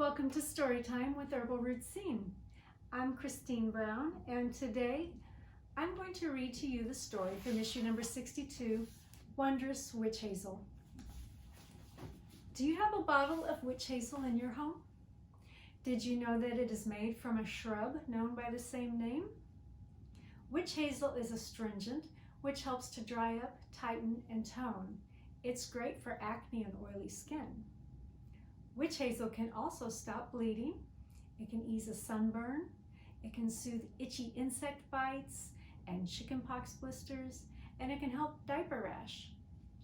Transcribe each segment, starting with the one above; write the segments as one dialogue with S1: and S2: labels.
S1: Welcome to Storytime with Herbal Roots zine. I'm Kristine Brown, and today I'm going to read to you the story from issue number 62, Wondrous Witch Hazel. Do you have a bottle of witch hazel in your home? Did you know that it is made from a shrub known by the same name? Witch hazel is astringent, which helps to dry up, tighten, and tone. It's great for acne and oily skin. Witch hazel can also stop bleeding, it can ease a sunburn, it can soothe itchy insect bites and chickenpox blisters, and it can help diaper rash,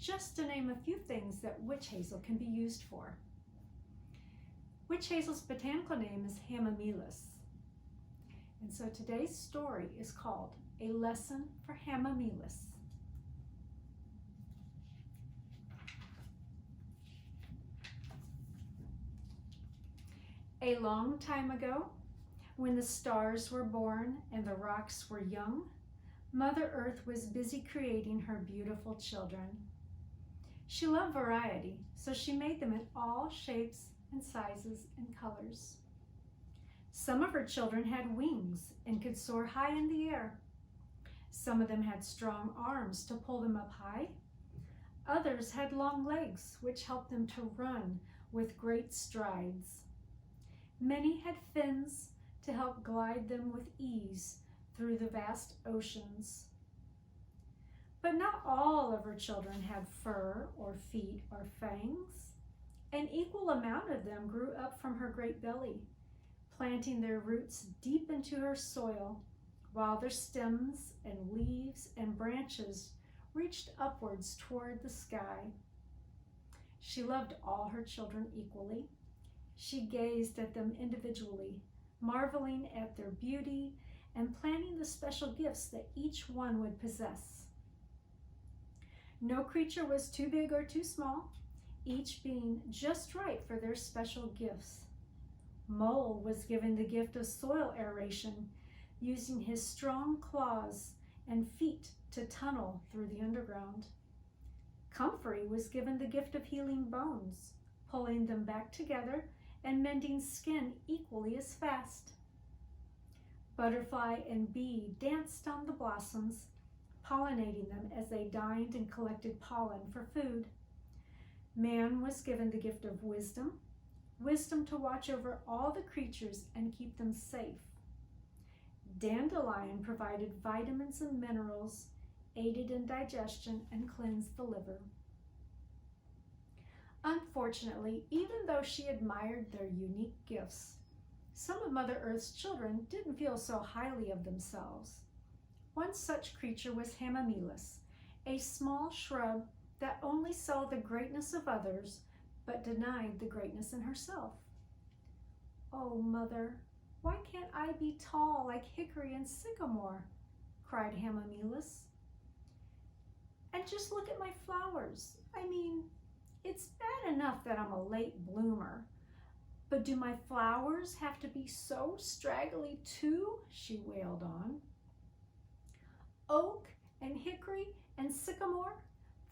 S1: just to name a few things that witch hazel can be used for. Witch hazel's botanical name is Hamamelis. And so today's story is called A Lesson for Hamamelis. A long time ago, when the stars were born and the rocks were young, Mother Earth was busy creating her beautiful children. She loved variety, so she made them in all shapes and sizes and colors. Some of her children had wings and could soar high in the air. Some of them had strong arms to pull them up high. Others had long legs, which helped them to run with great strides. Many had fins to help glide them with ease through the vast oceans. But not all of her children had fur or feet or fangs. An equal amount of them grew up from her great belly, planting their roots deep into her soil, while their stems and leaves and branches reached upwards toward the sky. She loved all her children equally. She gazed at them individually, marveling at their beauty and planning the special gifts that each one would possess. No creature was too big or too small, each being just right for their special gifts. Mole was given the gift of soil aeration, using his strong claws and feet to tunnel through the underground. Comfrey was given the gift of healing bones, pulling them back together and mending skin equally as fast. Butterfly and bee danced on the blossoms, pollinating them as they dined and collected pollen for food. Man was given the gift of wisdom, wisdom to watch over all the creatures and keep them safe. Dandelion provided vitamins and minerals, aided in digestion, and cleansed the liver. Unfortunately, even though she admired their unique gifts, some of Mother Earth's children didn't feel so highly of themselves. One such creature was Hamamelis, a small shrub that only saw the greatness of others, but denied the greatness in herself. "Oh, Mother, why can't I be tall like hickory and sycamore?" cried Hamamelis. "And just look at my flowers. It's bad enough that I'm a late bloomer, but do my flowers have to be so straggly too?" she wailed on. "Oak and hickory and sycamore,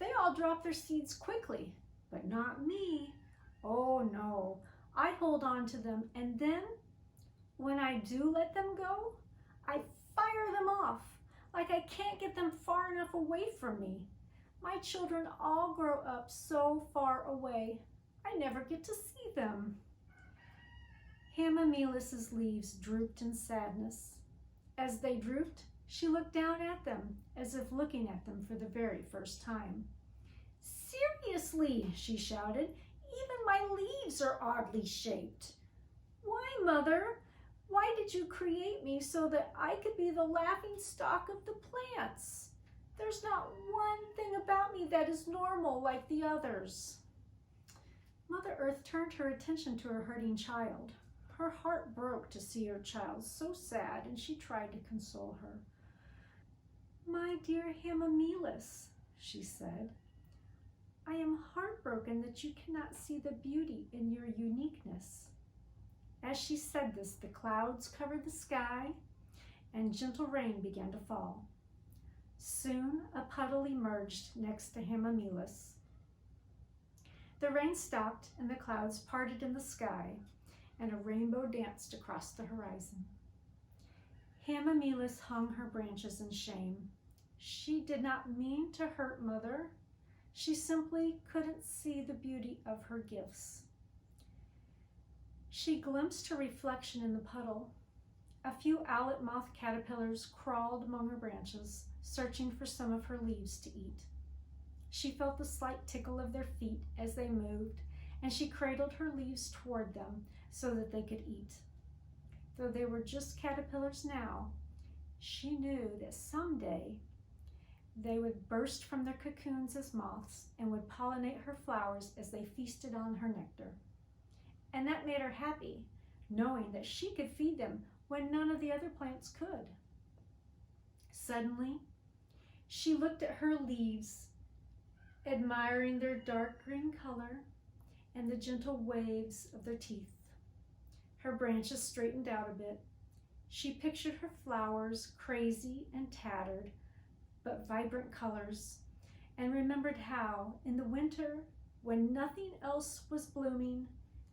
S1: they all drop their seeds quickly, but not me. Oh no, I hold on to them, and then when I do let them go, I fire them off, like I can't get them far enough away from me. My children all grow up so far away, I never get to see them." Hamamelis's leaves drooped in sadness. As they drooped, she looked down at them, as if looking at them for the very first time. "Seriously," she shouted, "even my leaves are oddly shaped. Why, Mother? Why did you create me so that I could be the laughing stock of the plants? There's not one thing about me that is normal like the others." Mother Earth turned her attention to her hurting child. Her heart broke to see her child so sad, and she tried to console her. "My dear Hamamelis," she said, "I am heartbroken that you cannot see the beauty in your uniqueness." As she said this, the clouds covered the sky and gentle rain began to fall. Soon a puddle emerged next to Hamamelis. The rain stopped and the clouds parted in the sky, and a rainbow danced across the horizon. Hamamelis hung her branches in shame. She did not mean to hurt Mother. She simply couldn't see the beauty of her gifts. She glimpsed her reflection in the puddle. A few owlet moth caterpillars crawled among her branches, searching for some of her leaves to eat. She felt the slight tickle of their feet as they moved, and she cradled her leaves toward them so that they could eat. Though they were just caterpillars now, she knew that someday they would burst from their cocoons as moths and would pollinate her flowers as they feasted on her nectar. And that made her happy, knowing that she could feed them when none of the other plants could. Suddenly, she looked at her leaves, admiring their dark green color and the gentle waves of their teeth. Her branches straightened out a bit. She pictured her flowers, crazy and tattered, but vibrant colors, and remembered how, in the winter, when nothing else was blooming,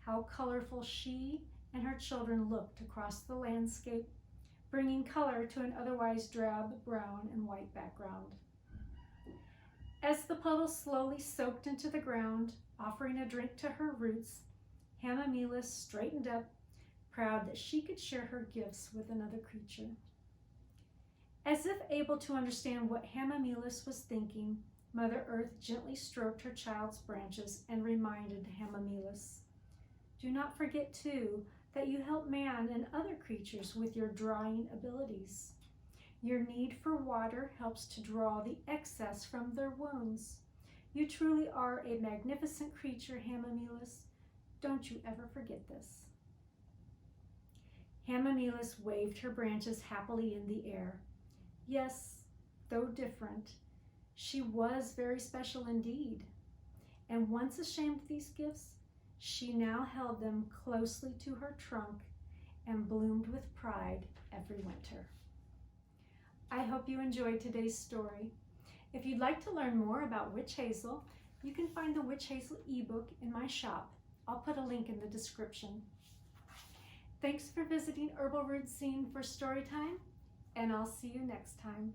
S1: how colorful she and her children looked across the landscape, bringing color to an otherwise drab brown and white background. As the puddle slowly soaked into the ground, offering a drink to her roots, Hamamelis straightened up, proud that she could share her gifts with another creature. As if able to understand what Hamamelis was thinking, Mother Earth gently stroked her child's branches and reminded Hamamelis, "Do not forget, too, that you help man and other creatures with your drawing abilities. Your need for water helps to draw the excess from their wounds. You truly are a magnificent creature, Hamamelis. Don't you ever forget this." Hamamelis waved her branches happily in the air. Yes, though different, she was very special indeed. And once ashamed of these gifts, she now held them closely to her trunk and bloomed with pride every winter. I hope you enjoyed today's story. If you'd like to learn more about Witch Hazel, you can find the Witch Hazel ebook in my shop. I'll put a link in the description. Thanks for visiting Herbal Roots zine for Storytime, and I'll see you next time.